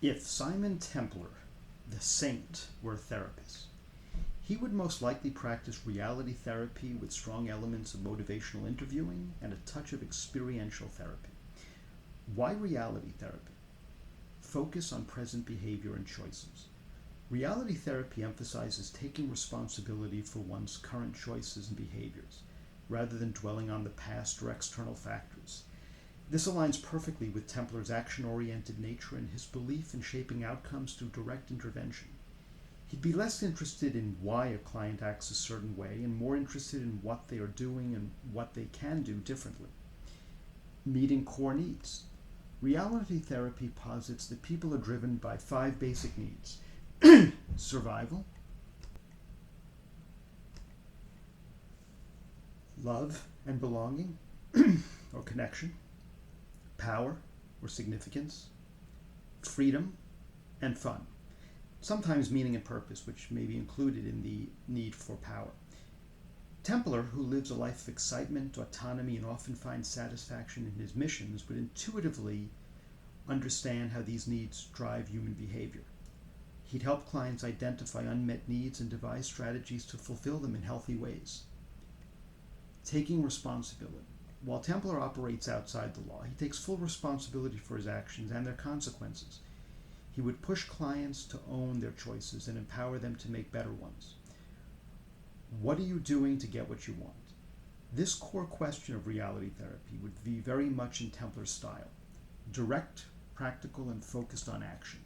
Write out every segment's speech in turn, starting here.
If Simon Templar, the saint, were a therapist, he would most likely practice reality therapy with strong elements of motivational interviewing and a touch of experiential therapy. Why reality therapy? Focus on present behavior and choices. Reality therapy emphasizes taking responsibility for one's current choices and behaviors, rather than dwelling on the past or external factors. This aligns perfectly with Templar's action-oriented nature and his belief in shaping outcomes through direct intervention. He'd be less interested in why a client acts a certain way and more interested in what they are doing and what they can do differently. Meeting core needs. Reality therapy posits that people are driven by 5 basic needs: survival, love and belonging or connection, power or significance, freedom, and fun. Sometimes meaning and purpose, which may be included in the need for power. Templar, who lives a life of excitement, autonomy, and often finds satisfaction in his missions, would intuitively understand how these needs drive human behavior. He'd help clients identify unmet needs and devise strategies to fulfill them in healthy ways. Taking responsibility. While Templar operates outside the law, he takes full responsibility for his actions and their consequences. He would push clients to own their choices and empower them to make better ones. What are you doing to get what you want? This core question of reality therapy would be very much in Templar's style: direct, practical, and focused on action.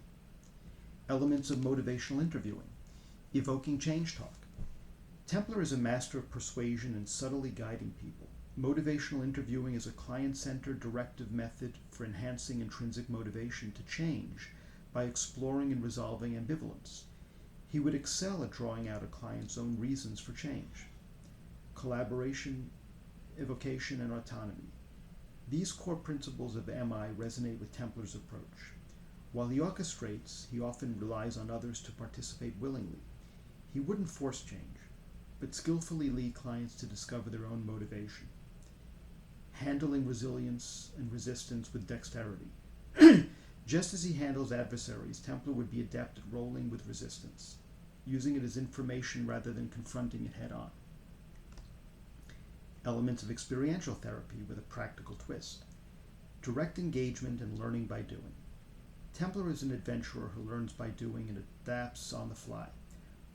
Elements of motivational interviewing. Evoking change talk. Templar is a master of persuasion and subtly guiding people. Motivational interviewing is a client-centered directive method for enhancing intrinsic motivation to change by exploring and resolving ambivalence. He would excel at drawing out a client's own reasons for change. Collaboration, evocation, and autonomy. These core principles of MI resonate with Templar's approach. While he orchestrates, he often relies on others to participate willingly. He wouldn't force change, but skillfully lead clients to discover their own motivation. Handling resilience and resistance with dexterity. Just as he handles adversaries, Templar would be adept at rolling with resistance, using it as information rather than confronting it head-on. Elements of experiential therapy with a practical twist. Direct engagement and learning by doing. Templar is an adventurer who learns by doing and adapts on the fly.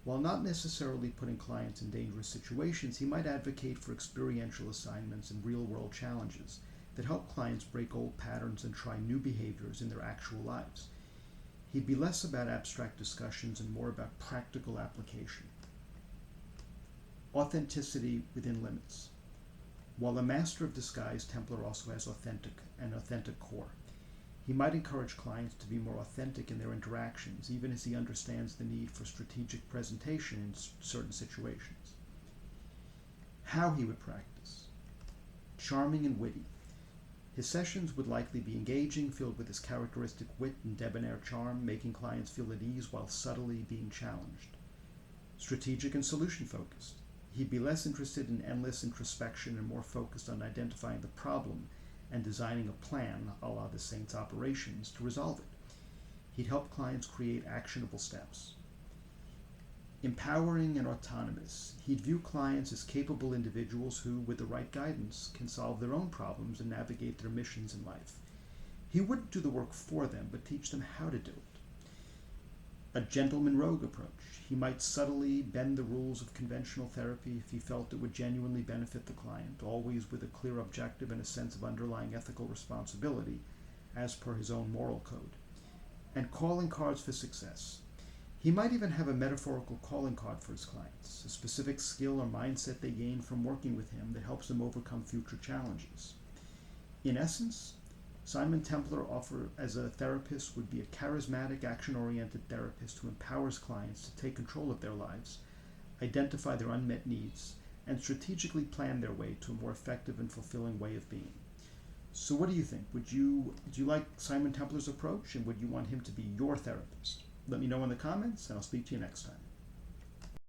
While not necessarily putting clients in dangerous situations, he might advocate for experiential assignments and real-world challenges that help clients break old patterns and try new behaviors in their actual lives. He'd be less about abstract discussions and more about practical application. Authenticity within limits. While a master of disguise, Templar also has an authentic core. He might encourage clients to be more authentic in their interactions, even as he understands the need for strategic presentation in certain situations. How he would practice. Charming and witty. His sessions would likely be engaging, filled with his characteristic wit and debonair charm, making clients feel at ease while subtly being challenged. Strategic and solution-focused. He'd be less interested in endless introspection and more focused on identifying the problem and designing a plan, a la the Saint's operations, to resolve it. He'd help clients create actionable steps. Empowering and autonomous. He'd view clients as capable individuals who, with the right guidance, can solve their own problems and navigate their missions in life. He wouldn't do the work for them, but teach them how to do it. A gentleman rogue approach. He might subtly bend the rules of conventional therapy if he felt it would genuinely benefit the client, always with a clear objective and a sense of underlying ethical responsibility, as per his own moral code. And calling cards for success. He might even have a metaphorical calling card for his clients, a specific skill or mindset they gain from working with him that helps them overcome future challenges. In essence, Simon Templar as a therapist would be a charismatic, action-oriented therapist who empowers clients to take control of their lives, identify their unmet needs, and strategically plan their way to a more effective and fulfilling way of being. So what do you think? Do you like Simon Templar's approach, and would you want him to be your therapist? Let me know in the comments, and I'll speak to you next time.